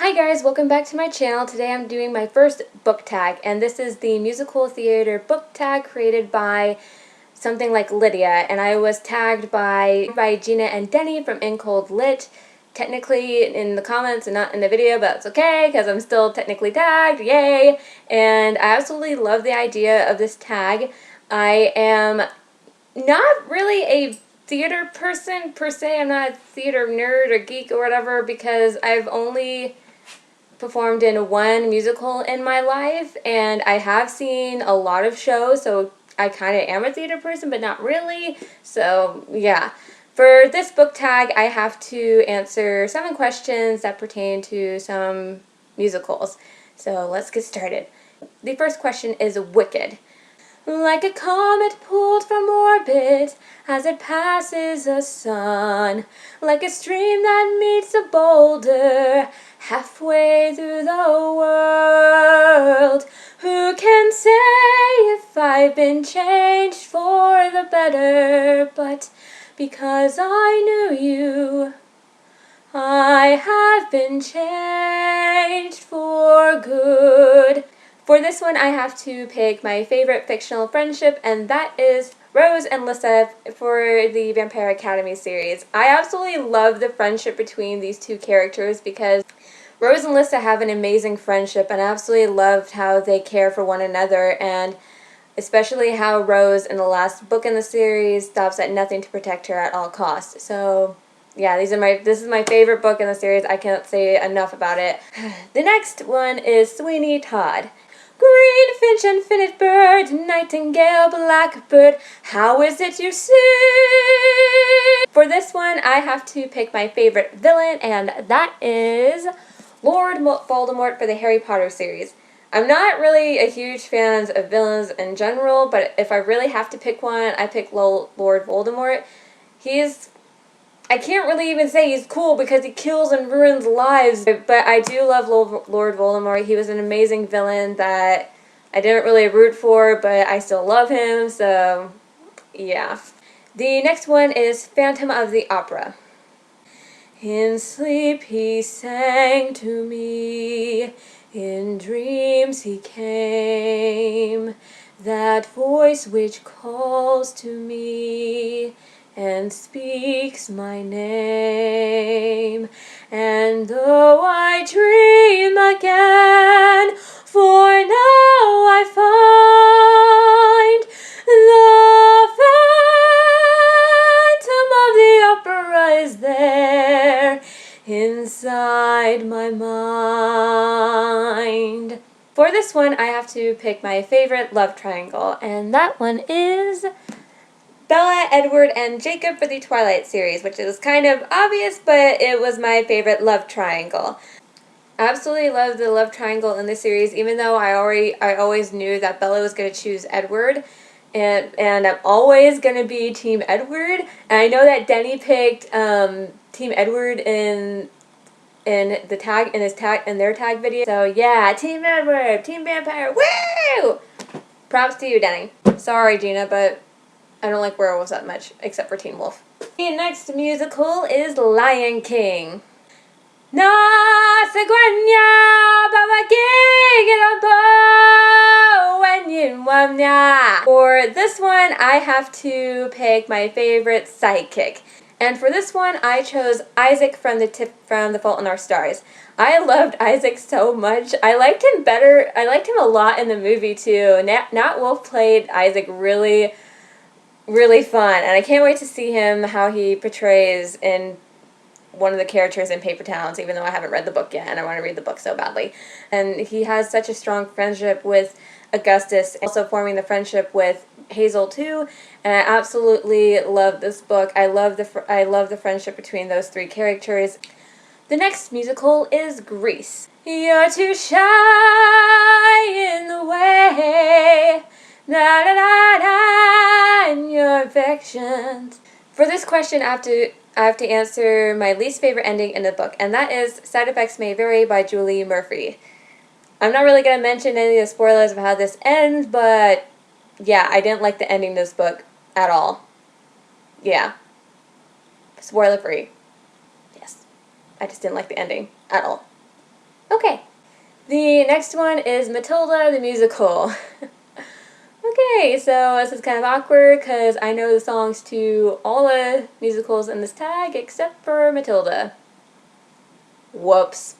Hi guys, welcome back to my channel. Today I'm doing my first book tag, and this is the musical theater book tag created by something like Lydia, and I was tagged by Gina and Denny from In Cold Lit, technically in the comments and not in the video, but that's okay because I'm still technically tagged, yay! And I absolutely love the idea of this tag. I am not really a theater person per se. I'm not a theater nerd or geek or whatever because I've only performed in one musical in my life, and I have seen a lot of shows, so I kind of am a theater person, but not really. So yeah, for this book tag I have to answer 7 questions that pertain to some musicals. So let's get started. The first question is Wicked. Like a comet pulled from orbit as it passes the sun, like a stream that meets a boulder halfway through the world. Who can say if I've been changed for the better? But because I knew you, I have been changed for good. For this one, I have to pick my favorite fictional friendship, and that is Rose and Lissa for the Vampire Academy series. I absolutely love the friendship between these two characters because Rose and Lissa have an amazing friendship, and I absolutely loved how they care for one another, and especially how Rose in the last book in the series stops at nothing to protect her at all costs. So yeah, this is my favorite book in the series. I can't say enough about it. The next one is Sweeney Todd. Green finch and finnet bird, nightingale, blackbird, how is it you sing? For this one, I have to pick my favorite villain, and that is Lord Voldemort for the Harry Potter series. I'm not really a huge fan of villains in general, but if I really have to pick one, I pick Lord Voldemort. I can't really even say he's cool because he kills and ruins lives, but I do love Lord Voldemort. He was an amazing villain that I didn't really root for, but I still love him, so yeah. The next one is Phantom of the Opera. In sleep he sang to me, in dreams he came, that voice which calls to me and speaks my name. And though I dream again, for now I find the Phantom of the Opera is there inside my mind. For this one, I have to pick my favorite love triangle, and that one is Bella, Edward, and Jacob for the Twilight series, which is kind of obvious, but it was my favorite love triangle. I absolutely love the love triangle in this series, even though I always knew that Bella was going to choose Edward, and I'm always going to be Team Edward. And I know that Denny picked Team Edward in their tag video. So yeah, Team Edward, Team Vampire, woo! Props to you, Denny. Sorry, Gina, but I don't like werewolves that much, except for Teen Wolf. The next musical is Lion King. Na segwenya babagigirabo. For this one, I have to pick my favorite sidekick. And for this one, I chose Isaac from The Fault in Our Stars. I loved Isaac so much. I liked him a lot in the movie too. Nat Wolff played Isaac really fun, and I can't wait to see him, how he portrays in one of the characters in Paper Towns, even though I haven't read the book yet, and I want to read the book so badly. And he has such a strong friendship with Augustus, also forming the friendship with Hazel too, and I absolutely love this book. I love the friendship between those 3 characters. The next musical is Grease. You're too shy in the way, da da da da, in your affections. For this question, I have to answer my least favorite ending in the book, and that is Side Effects May Vary by Julie Murphy. I'm not really going to mention any of the spoilers of how this ends, but yeah, I didn't like the ending of this book at all. Yeah. Spoiler free. Yes. I just didn't like the ending at all. Okay, the next one is Matilda the musical. Okay, so this is kind of awkward because I know the songs to all the musicals in this tag except for Matilda. Whoops.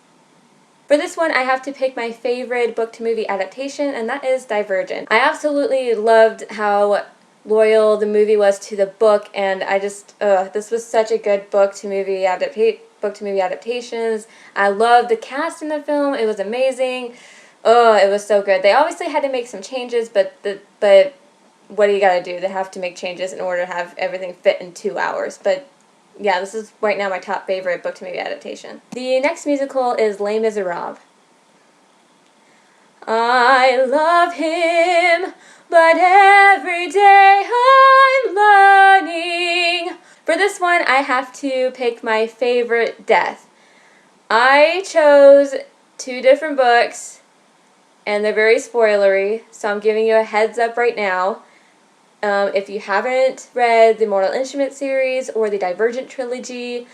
For this one, I have to pick my favorite book-to-movie adaptation, and that is Divergent. I absolutely loved how loyal the movie was to the book, and I just, this was such a good book-to-movie adaptations. I loved the cast in the film. It was amazing. Oh, it was so good. They obviously had to make some changes, but what do you gotta do? They have to make changes in order to have everything fit in 2 hours. But yeah, this is right now my top favorite book-to-movie adaptation. The next musical is Les Miserables. I love him, but every day I'm learning. For this one, I have to pick my favorite death. I chose 2 different books, and they're very spoilery, so I'm giving you a heads up right now. If you haven't read the Mortal Instrument series or the Divergent trilogy,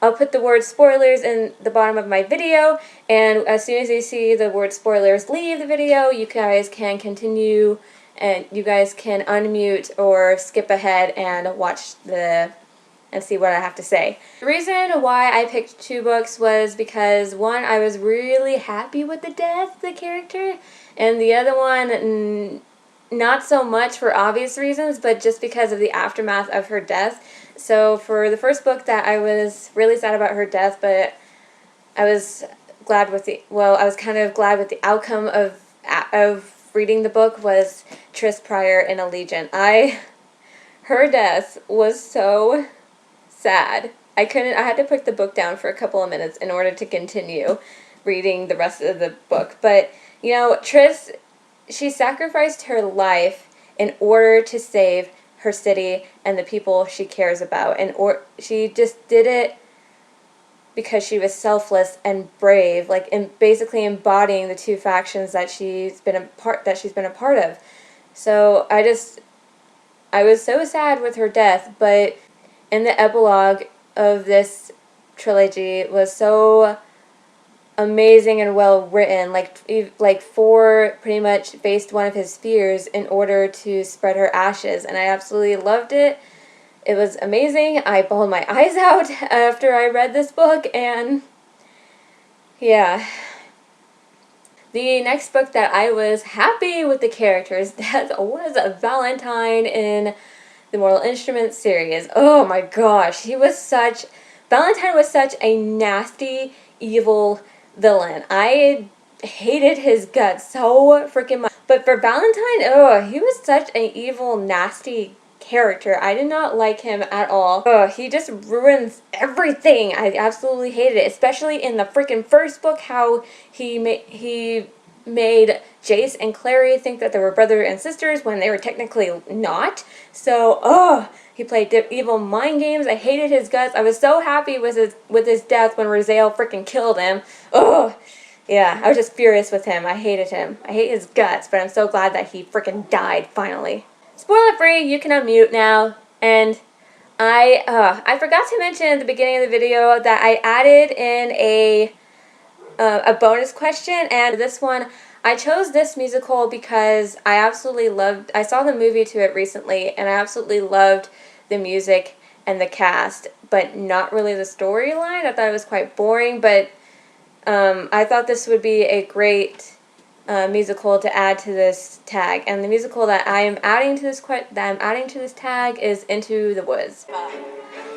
I'll put the word spoilers in the bottom of my video, and as soon as you see the word spoilers leave the video, you guys can continue and you guys can unmute or skip ahead and watch and see what I have to say. The reason why I picked 2 books was because one, I was really happy with the death of the character, and the other one, not so much for obvious reasons, but just because of the aftermath of her death. So for the first book that I was really sad about her death, but I was glad with I was kind of glad with the outcome of reading the book was Tris Prior in Allegiant. Her death was so sad. I had to put the book down for a couple of minutes in order to continue reading the rest of the book. But, you know, Tris, she sacrificed her life in order to save her city and the people she cares about. She just did it because she was selfless and brave, like basically embodying the 2 factions that she's been a part of. So I was so sad with her death, but in the epilogue of this trilogy was so amazing and well written. Like Four pretty much faced one of his fears in order to spread her ashes, and I absolutely loved it. It was amazing. I bawled my eyes out after I read this book, and yeah. The next book that I was happy with the character's death was Valentine in the Mortal Instruments series. Oh my gosh, Valentine was such a nasty, evil villain. I hated his guts so freaking much. But for Valentine, he was such an evil, nasty character. I did not like him at all. He just ruins everything. I absolutely hated it, especially in the freaking first book, how he made Jace and Clary think that they were brother and sisters when they were technically not. So, he played evil mind games. I hated his guts. I was so happy with his death when Raziel freaking killed him. Yeah, I was just furious with him. I hated him. I hate his guts, but I'm so glad that he freaking died finally. Spoiler free, you can unmute now. And I forgot to mention at the beginning of the video that I added in a bonus question, and this one, I chose this musical because I saw the movie to it recently, and I absolutely loved the music and the cast, but not really the storyline. I thought it was quite boring, but I thought this would be a great musical to add to this tag, and the musical that I'm adding to this tag is Into the Woods.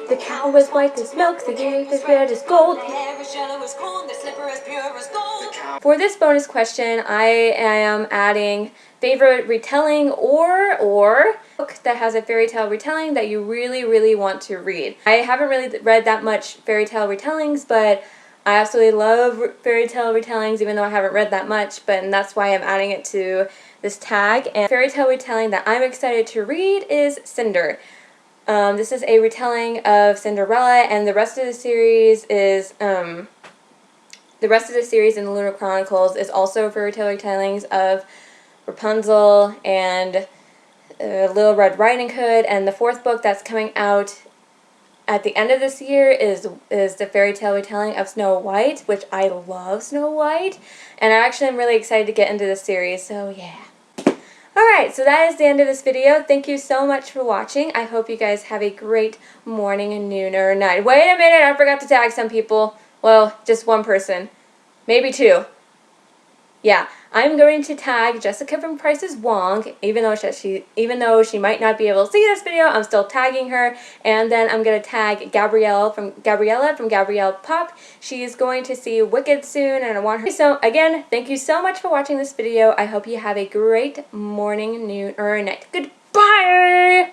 The cow was white as milk, the gate is red as gold. For this bonus question, I am adding favorite retelling or book that has a fairy tale retelling that you really, really want to read. I haven't really read that much fairy tale retellings, but I absolutely love fairy tale retellings, even though I haven't read that much, and that's why I'm adding it to this tag. And fairy tale retelling that I'm excited to read is Cinder. This is a retelling of Cinderella, and the rest of the series in the Lunar Chronicles is also fairy tale retellings of Rapunzel and Little Red Riding Hood, and the 4th book that's coming out at the end of this year is the fairy tale retelling of Snow White, which I love Snow White, and I actually am really excited to get into this series, so yeah. Alright, so that is the end of this video. Thank you so much for watching. I hope you guys have a great morning and noon or night. Wait a minute, I forgot to tag some people. Well, just one person. Maybe two. Yeah, I'm going to tag Jessica from PriceisWong, even though she might not be able to see this video, I'm still tagging her. And then I'm going to tag Gabriella from Gabriella Pop. She is going to see Wicked soon, and I want her. So again, thank you so much for watching this video. I hope you have a great morning, noon, or night. Goodbye!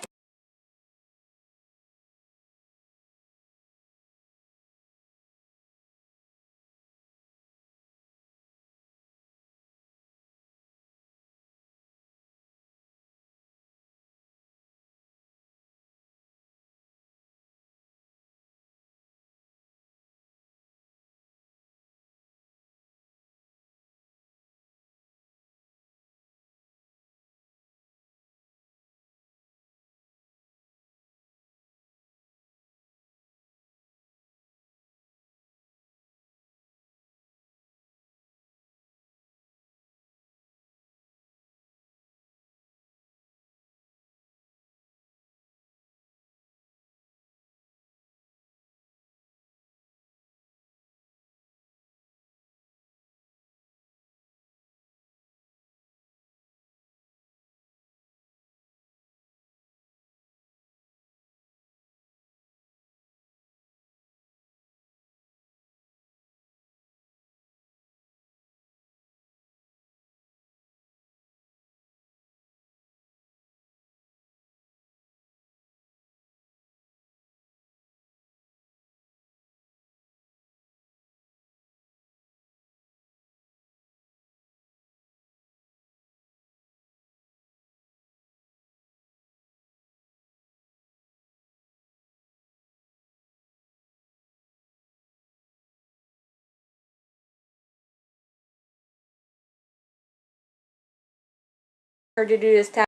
Her to do this tag.